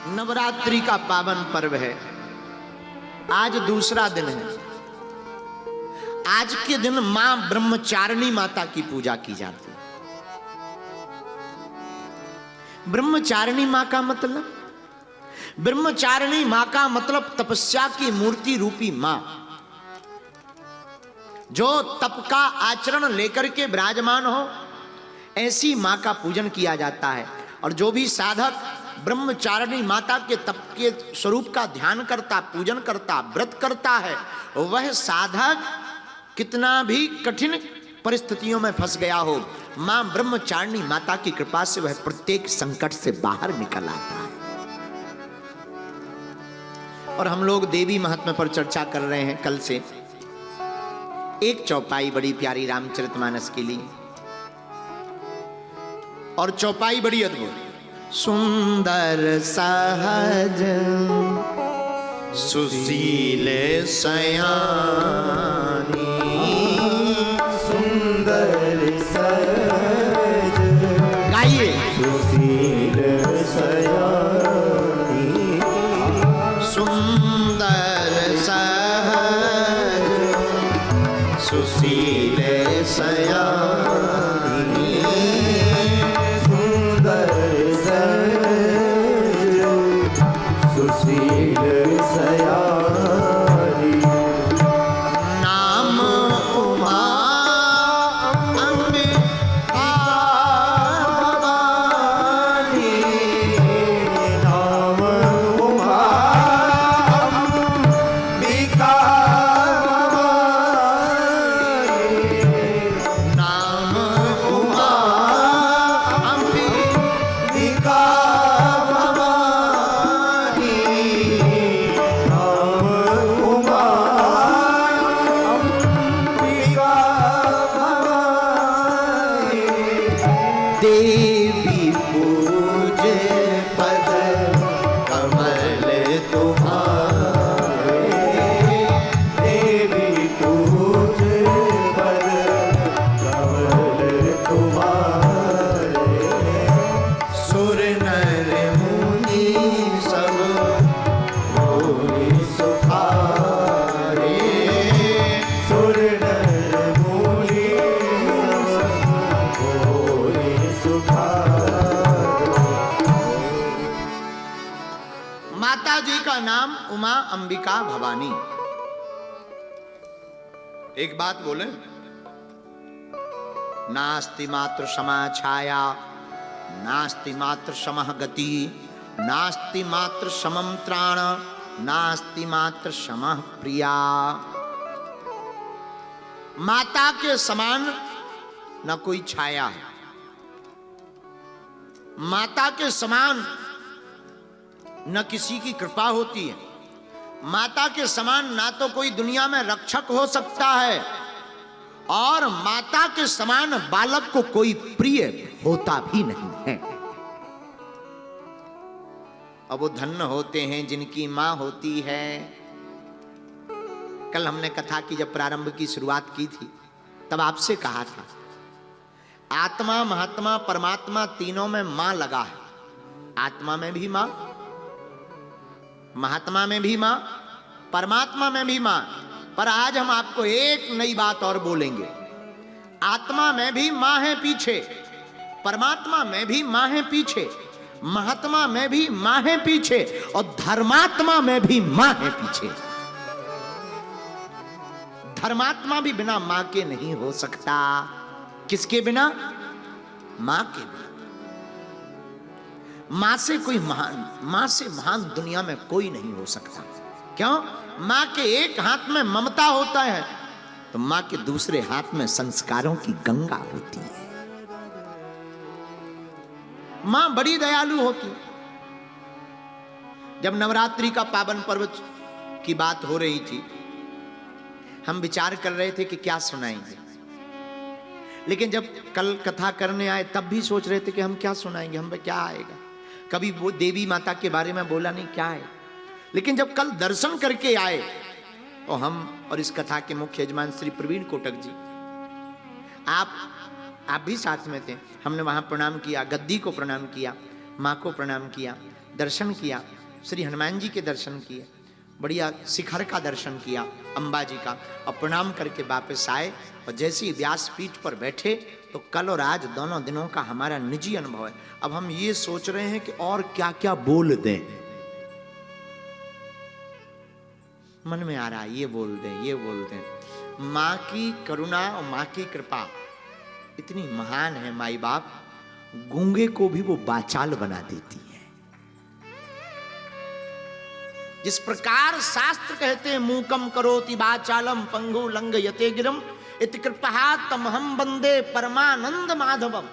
नवरात्रि का पावन पर्व है। आज दूसरा दिन है। आज के दिन मां ब्रह्मचारिणी माता की पूजा की जाती है। ब्रह्मचारिणी मां का मतलब, ब्रह्मचारिणी मां का मतलब तपस्या की मूर्ति रूपी मां, जो तप का आचरण लेकर के विराजमान हो, ऐसी मां का पूजन किया जाता है। और जो भी साधक ब्रह्मचारिणी माता के तप के स्वरूप का ध्यान करता, पूजन करता, व्रत करता है, वह साधक कितना भी कठिन परिस्थितियों में फंस गया हो, मां ब्रह्मचारिणी माता की कृपा से वह प्रत्येक संकट से बाहर निकल आता है। और हम लोग देवी महात्म्य पर चर्चा कर रहे हैं कल से। एक चौपाई बड़ी प्यारी रामचरितमानस के लिए, और चौपाई बड़ी अद्भुत। सुंदर सहज सुशील सयानी, सुंदर सहज गाइए। सुशील सयानी, सुंदर सहज सुशील सयानी, सुशील सयानी। नाम उमा अंबिका भवानी, नाम उमा अंबिका भवानी, नाम उमा अंबिका भवानी, नाम उमा अंबिका भवानी। देवी पूजे पद कमल तुम्हारे, देवी पूजे पद कमल तुम्हारे, सुर नर मुनि सब होई सुखारे, सुर नर मुनि सब होई सुखारे। माता जी का नाम उमा अंबिका भवानी। एक बात बोले, नास्ति मात्र समा छाया, नास्ति मात्र समः गति, नास्ति मात्र समम त्राण, नास्ति मात्र समः प्रिया। माता के समान न कोई छाया है, माता के समान न किसी की कृपा होती है, माता के समान ना तो कोई दुनिया में रक्षक हो सकता है, और माता के समान बालक को कोई प्रिय होता भी नहीं है। अब वो धन्य होते हैं जिनकी मां होती है। कल हमने कथा की जब प्रारंभ की शुरुआत की थी, तब आपसे कहा था, आत्मा, महात्मा, परमात्मा तीनों में मां लगा है। आत्मा में भी मां, महात्मा में भी मां, परमात्मा में भी मां। पर आज हम आपको एक नई बात और बोलेंगे। आत्मा में भी मां है पीछे, परमात्मा में भी मां है पीछे, महात्मा में भी मां है पीछे, और धर्मात्मा में भी मां है पीछे। धर्मात्मा भी बिना मां के नहीं हो सकता। किसके बिना? मां के बिना। मां से कोई महान, मां से महान दुनिया में कोई नहीं हो सकता। क्यों? मां के एक हाथ में ममता होता है, तो मां के दूसरे हाथ में संस्कारों की गंगा होती है। मां बड़ी दयालु होती है। जब नवरात्रि का पावन पर्व की बात हो रही थी, हम विचार कर रहे थे कि क्या सुनाएंगे, लेकिन जब कल कथा करने आए तब भी सोच रहे थे कि हम क्या सुनाएंगे, हम पे क्या आएगा। कभी वो देवी माता के बारे में बोला नहीं, क्या है। लेकिन जब कल दर्शन करके आए, और हम और इस कथा के मुख्य यजमान श्री प्रवीण कोटक जी, आप भी साथ में थे। हमने वहां प्रणाम किया, गद्दी को प्रणाम किया, माँ को प्रणाम किया। दर्शन किया, श्री हनुमान जी के दर्शन किए, बढ़िया शिखर का दर्शन किया अंबा जी का, और प्रणाम करके वापस आए। और जैसे ही व्यासपीठ पर बैठे तो कल और आज दोनों दिनों का हमारा निजी अनुभव है। अब हम ये सोच रहे हैं कि और क्या क्या बोल दें, मन में आ रहा है ये बोल दें, ये बोल दें। माँ की करुणा और माँ की कृपा इतनी महान है, माई बाप गूंगे को भी वो बाचाल बना देती है। जिस प्रकार शास्त्र कहते हैं मूकम करोति वाचालम पंगु लंघयते गिरम इति कृपया तमहम वंदे परमानंद माधवम।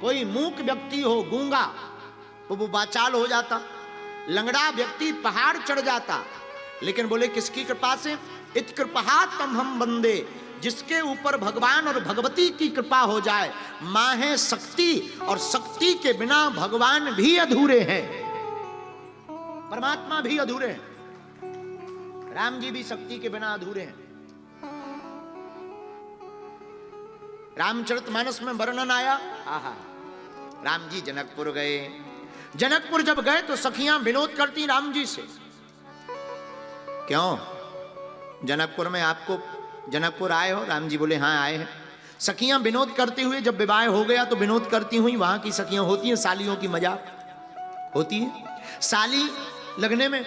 कोई मूक व्यक्ति हो, गूंगा, तो वो वाचाल हो जाता, लंगड़ा व्यक्ति पहाड़ चढ़ जाता, लेकिन बोले किसकी कृपा से? इति कृपया तमहम वंदे, जिसके ऊपर भगवान और भगवती की कृपा हो जाए। मां है शक्ति, और शक्ति के बिना भगवान भी अधूरे हैं, परमात्मा भी अधूरे हैं, राम जी भी शक्ति के बिना अधूरे हैं। रामचरितमानस में वर्णन आया, आहा, राम जी जनकपुर गए। जनकपुर जब गए तो सखियां विनोद करती राम जी से, क्यों जनकपुर में आपको, जनकपुर आए हो? राम जी बोले हाँ आए हैं। सखियां विनोद करते हुए, जब विवाह हो गया तो विनोद करती हुई, वहां की सखियां होती हैं, सालियों की मजाक होती है, साली लगने में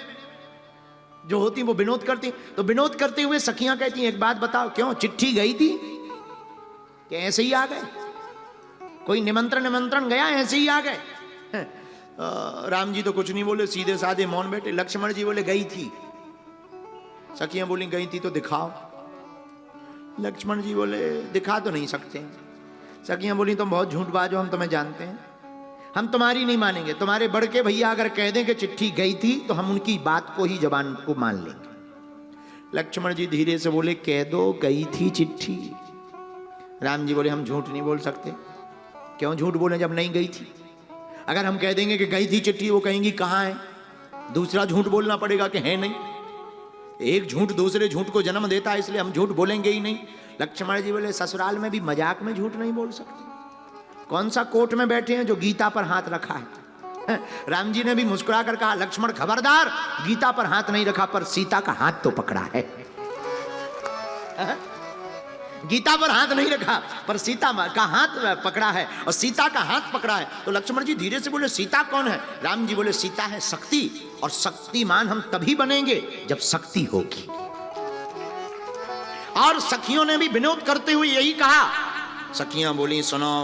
जो होती वो विनोद करती। तो विनोद करते हुए सखियां कहती हैं एक बात बताओ, क्यों चिट्ठी गई थी कि ऐसे ही आ गए? कोई निमंत्रण गया, ऐसे ही आ गए? राम जी तो कुछ नहीं बोले, सीधे साधे मौन बैठे। लक्ष्मण जी बोले गई थी। सखियां बोली गई थी तो दिखाओ। लक्ष्मण जी बोले दिखा तो नहीं सकते। सखियां बोली तुम बहुत झूठबाज हो, हम तुम्हें जानते हैं, हम तुम्हारी नहीं मानेंगे। तुम्हारे बड़के भैया अगर कह दें कि चिट्ठी गई थी तो हम उनकी बात को ही जबान को मान लेंगे। लक्ष्मण जी धीरे से बोले कह दो गई थी चिट्ठी। राम जी बोले हम झूठ नहीं बोल सकते। क्यों झूठ बोले जब नहीं गई थी? अगर हम कह देंगे कि गई थी चिट्ठी, वो कहेंगी कहाँ है, दूसरा झूठ बोलना पड़ेगा कि है नहीं। एक झूठ दूसरे झूठ को जन्म देता है, इसलिए हम झूठ बोलेंगे ही नहीं। लक्ष्मण जी बोले ससुराल में भी मजाक में झूठ नहीं बोल सकते। कौन सा कोर्ट में बैठे हैं जो गीता पर हाथ रखा है? राम जी ने भी मुस्कुरा कर कहा लक्ष्मण खबरदार, गीता पर हाथ नहीं रखा पर सीता का हाथ तो पकड़ा है। गीता पर हाथ नहीं रखा पर सीता का हाथ पकड़ा है, और सीता का हाथ पकड़ा है। तो लक्ष्मण जी धीरे से बोले सीता कौन है? राम जी बोले सीता है शक्ति, और शक्तिमान हम तभी बनेंगे जब शक्ति होगी। और सखियों ने भी विनोद करते हुए यही कहा। सखियां बोली सुनो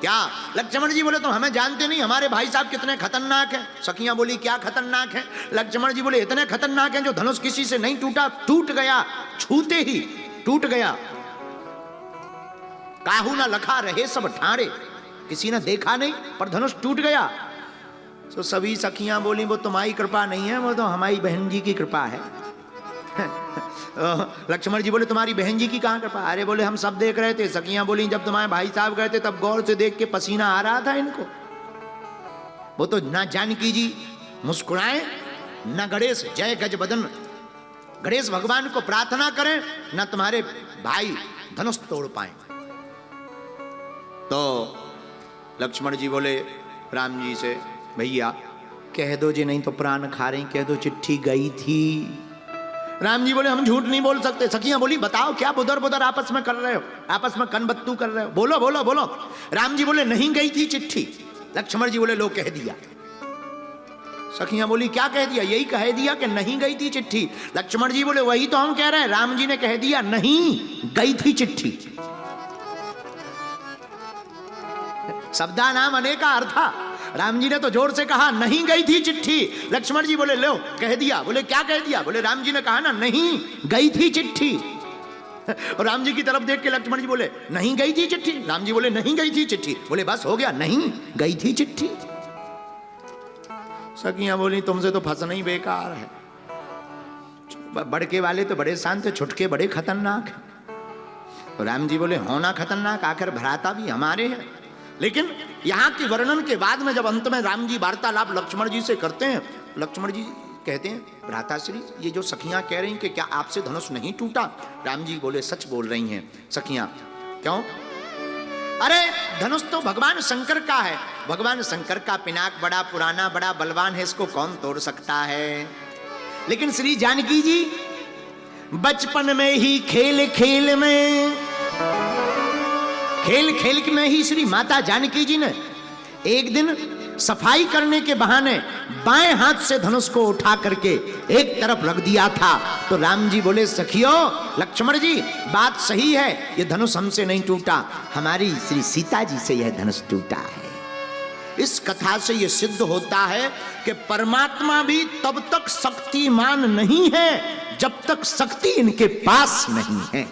क्या? लक्ष्मण जी बोले तुम हमें जानते नहीं, हमारे भाई साहब कितने खतरनाक हैं। सखियां बोली क्या खतरनाक है? लक्ष्मण जी बोले इतने खतरनाक हैं जो धनुष किसी से नहीं टूटा, टूट गया, छूते ही टूट गया। काहू ना लखा रहे सब ठाड़े, किसी ने देखा नहीं पर धनुष टूट गया। तो सभी सखियां बोली वो तुम्हारी कृपा नहीं है, वो तो हमारी बहन जी की कृपा है। लक्ष्मण जी बोले तुम्हारी बहन जी की कहां कृपा? अरे बोले हम सब देख रहे थे। सखियां बोली जब तुम्हारे भाई साहब गए थे तब गौर से देख के पसीना आ रहा था इनको। वो तो ना जानकी जी मुस्कुराए, ना गणेश जय गज बदन गणेश भगवान को प्रार्थना करें, ना तुम्हारे भाई धनुष तोड़ पाए। तो लक्ष्मण जी बोले राम जी से भैया कह दो जी, नहीं तो प्राण खा रही, कह दो चिट्ठी गई थी। राम जी बोले हम झूठ नहीं बोल सकते। सखियां बोली बताओ क्या बुदर बुदर आपस में कर रहे हो, आपस में कनबत्तू कर रहे हो, बोलो बोलो बोलो। राम जी बोले नहीं गई थी चिट्ठी। लक्ष्मण जी बोले लो कह दिया। सखियां बोली क्या कह दिया? यही कह दिया कि नहीं गई थी चिट्ठी। लक्ष्मण जी बोले वही तो हम कह रहे हैं, राम जी ने कह दिया नहीं गई थी चिट्ठी। शब्दा नाम अनेका अर्था। राम जी ने तो जोर से कहा नहीं गई थी चिट्ठी। लक्ष्मण जी बोले लो कह दिया। बोले क्या कह दिया? बोले राम जी ने कहा ना नहीं गई थी चिट्ठी। और राम जी की तरफ देख के लक्ष्मण जी बोले नहीं गई थी चिट्ठी। राम जी बोले नहीं गई थी चिट्ठी। बोले बस हो गया, नहीं गई थी चिट्ठी। सखियां बोली तुमसे तो फंसना ही बेकार है। बड़के वाले तो बड़े शांत है, छुटके बड़े खतरनाक है। तो राम जी बोले होना खतरनाक, आखिर भ्राता भी हमारे हैं। लेकिन यहाँ के वर्णन के बाद में जब अंत में राम जी वार्तालाप लक्ष्मण जी से करते हैं, लक्ष्मण जी कहते हैं भ्राताश्री ये जो सखियां कह रही कि क्या आपसे धनुष नहीं टूटा? राम जी बोले सच बोल रही हैं सखियां। क्यों? अरे धनुष तो भगवान शंकर का है, भगवान शंकर का पिनाक बड़ा पुराना बड़ा बलवान है, इसको कौन तोड़ सकता है। लेकिन श्री जानकी जी बचपन में ही खेल खेल में ही श्री माता जानकी जी ने एक दिन सफाई करने के बहाने बाएं हाथ से धनुष को उठा करके एक तरफ रख दिया था। तो राम जी बोले, सखियो लक्ष्मण जी बात सही है, ये धनुष हमसे नहीं टूटा, हमारी श्री सीता जी से यह धनुष टूटा है। इस कथा से यह सिद्ध होता है कि परमात्मा भी तब तक शक्तिमान नहीं है जब तक शक्ति इनके पास नहीं है।